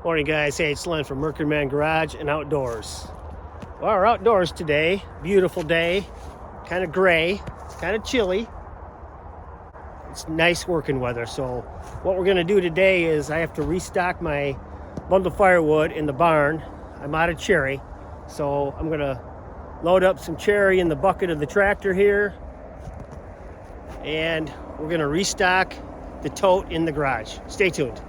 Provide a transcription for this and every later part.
Morning guys, hey, it's Len from Mercury Man Garage and Outdoors. Well, we're outdoors today, beautiful day, kind of gray, it's kind of chilly. It's nice working weather, so what we're gonna do today is I have to restock my bundle firewood in the barn. I'm out of cherry, so I'm gonna load up some cherry in the bucket of the tractor here, and we're gonna restock the tote in the garage. Stay tuned.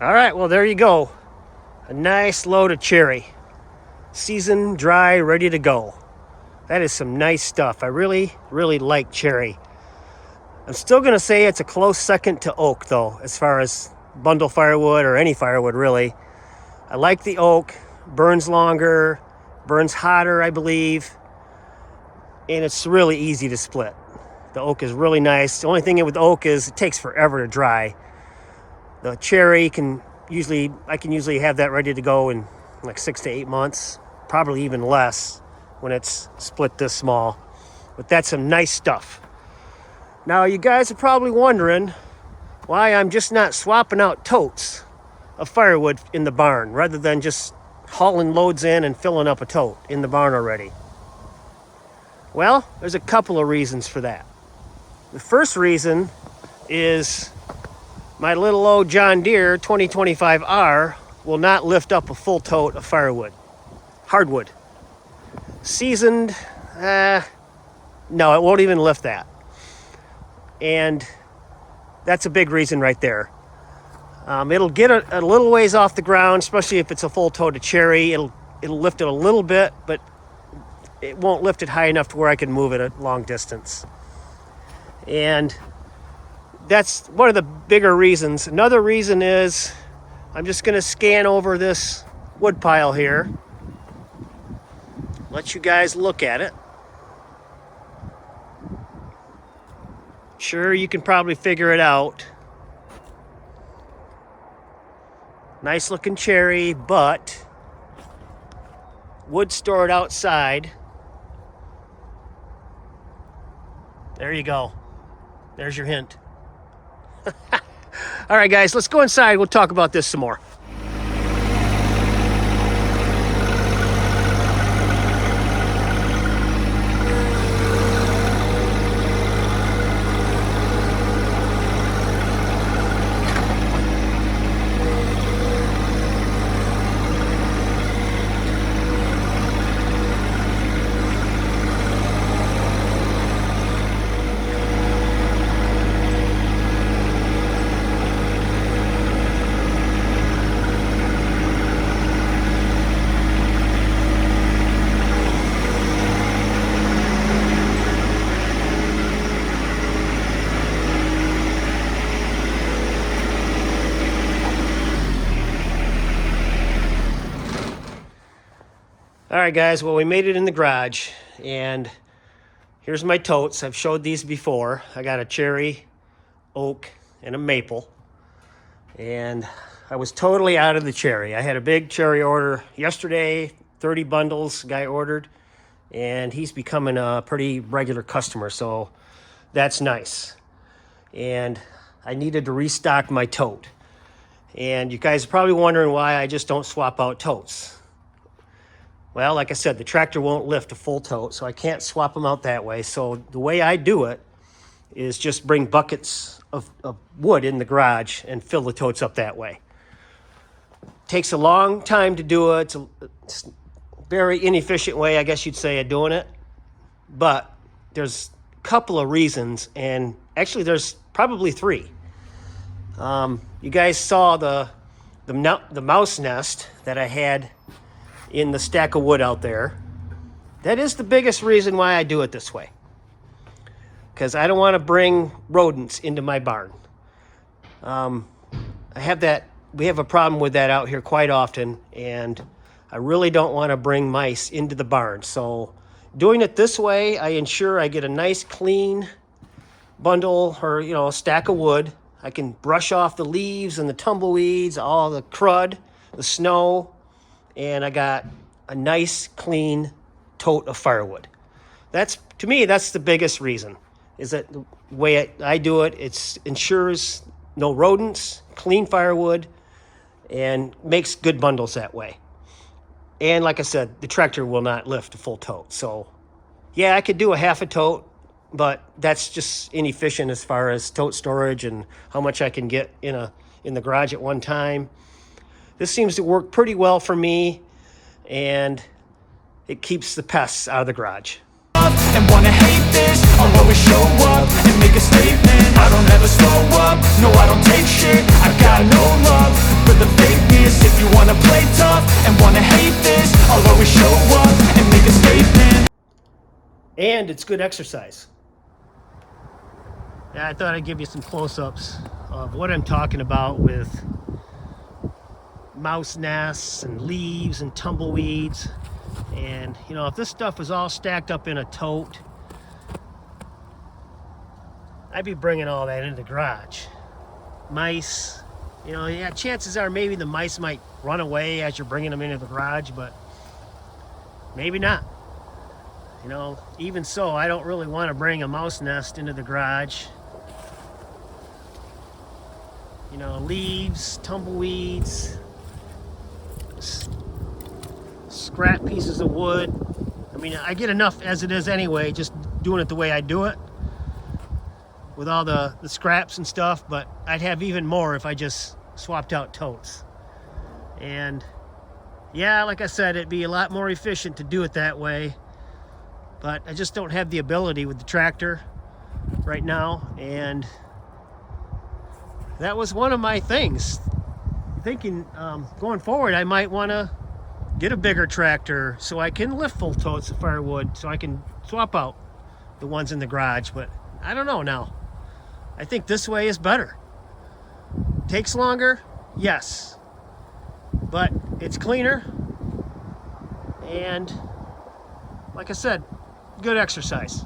All right, well, there you go. A nice load of cherry. Seasoned, dry, ready to go. That is some nice stuff. I really, really like cherry. I'm still gonna say it's a close second to oak though, as far as bundle firewood or any firewood really. I like the oak, burns longer, burns hotter, I believe, and it's really easy to split. The oak is really nice. The only thing with oak is it takes forever to dry. The cherry I can usually have that ready to go in like 6 to 8 months, probably even less when it's split this small. But that's some nice stuff. Now you guys are probably wondering why I'm just not swapping out totes of firewood in the barn rather than just hauling loads in and filling up a tote in the barn already. Well, there's a couple of reasons for that. The first reason is my little old John Deere 2025R will not lift up a full tote of firewood, hardwood. Seasoned, no, it won't even lift that. And that's a big reason right there. It'll get a little ways off the ground, especially if it's a full tote of cherry. It'll lift it a little bit, but it won't lift it high enough to where I can move it a long distance. And that's one of the bigger reasons. Another reason is I'm just going to scan over this wood pile here, let you guys look at it. Sure, you can probably figure it out. Nice looking cherry, but wood stored outside. There you go. There's your hint. All right, guys, let's go inside. We'll talk about this some more. All right, guys, well, we made it in the garage, and here's my totes. I've showed these before. I got a cherry, oak, and a maple, and I was totally out of the cherry. I had a big cherry order yesterday, 30 bundles guy ordered, and he's becoming a pretty regular customer, so that's nice. And I needed to restock my tote. And you guys are probably wondering why I just don't swap out totes. Well, like I said, the tractor won't lift a full tote, so I can't swap them out that way. So the way I do it is just bring buckets of wood in the garage and fill the totes up that way. Takes a long time to do it. It's a very inefficient way, I guess you'd say, of doing it. But there's a couple of reasons, and actually there's probably three. You guys saw the mouse nest that I had in the stack of wood out there. That is the biggest reason why I do it this way, because I don't want to bring rodents into my barn. We have a problem with that out here quite often, and I really don't want to bring mice into the barn. So doing it this way, I ensure I get a nice clean bundle, or a stack of wood. I can brush off the leaves and the tumbleweeds, all the crud, the snow, and I got a nice clean tote of firewood. To me, that's the biggest reason, is that the way I do it, it ensures no rodents, clean firewood, and makes good bundles that way. And like I said, the tractor will not lift a full tote. So yeah, I could do a half a tote, but that's just inefficient as far as tote storage and how much I can get in the garage at one time. This seems to work pretty well for me, and it keeps the pests out of the garage. And wanna hate this, I'll always show up and make a statement. I don't ever slow up, no I don't take shit. I got no love for the fakeness. If you wanna play tough and wanna hate this, I'll always show up and make a statement. And it's good exercise. Yeah, I thought I'd give you some close-ups of what I'm talking about with mouse nests and leaves and tumbleweeds. And if this stuff was all stacked up in a tote, I'd be bringing all that into the garage. Mice, yeah, chances are maybe the mice might run away as you're bringing them into the garage, but maybe not. Even so, I don't really want to bring a mouse nest into the garage. Leaves, tumbleweeds, scrap pieces of wood. I mean, I get enough as it is anyway, just doing it the way I do it, with all the scraps and stuff, but I'd have even more if I just swapped out totes. And yeah, like I said, it'd be a lot more efficient to do it that way, but I just don't have the ability with the tractor right now. And that was one of my things. Thinking going forward, I might want to get a bigger tractor so I can lift full totes of firewood, so I can swap out the ones in the garage. But I don't know now. I think this way is better. Takes longer, yes, but it's cleaner, and like I said, good exercise.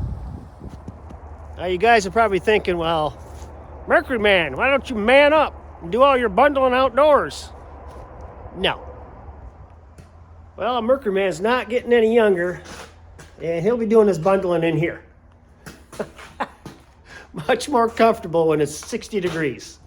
Now you guys are probably thinking, well, Mercury Man, why don't you man up and do all your bundling outdoors? No. Well, Mercury Man's not getting any younger, and he'll be doing his bundling in here. Much more comfortable when it's 60 degrees.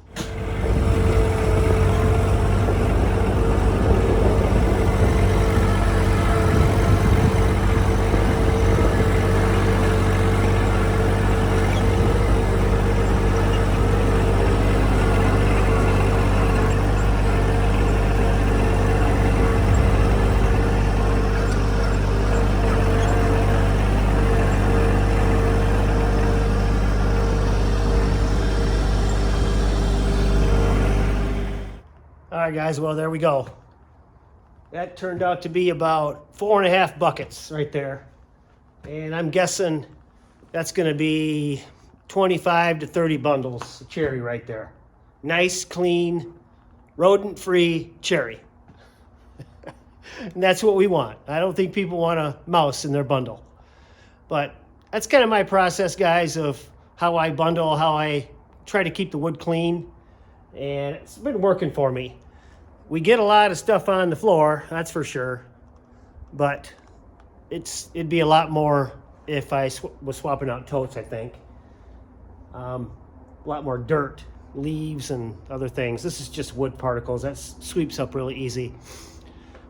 All right, guys, well, there we go. That turned out to be about 4.5 buckets right there. And I'm guessing that's going to be 25 to 30 bundles of cherry right there. Nice, clean, rodent-free cherry. And that's what we want. I don't think people want a mouse in their bundle. But that's kind of my process, guys, of how I bundle, how I try to keep the wood clean. And it's been working for me. We get a lot of stuff on the floor, that's for sure. But it'd be a lot more if I was swapping out totes, I think. A lot more dirt, leaves, and other things. This is just wood particles. That sweeps up really easy.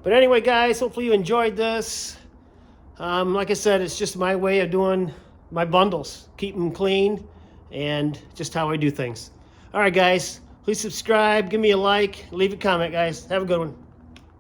But anyway, guys, hopefully you enjoyed this. Like I said, it's just my way of doing my bundles. Keep them clean and just how I do things. All right, guys, please subscribe, give me a like, leave a comment, guys. Have a good one.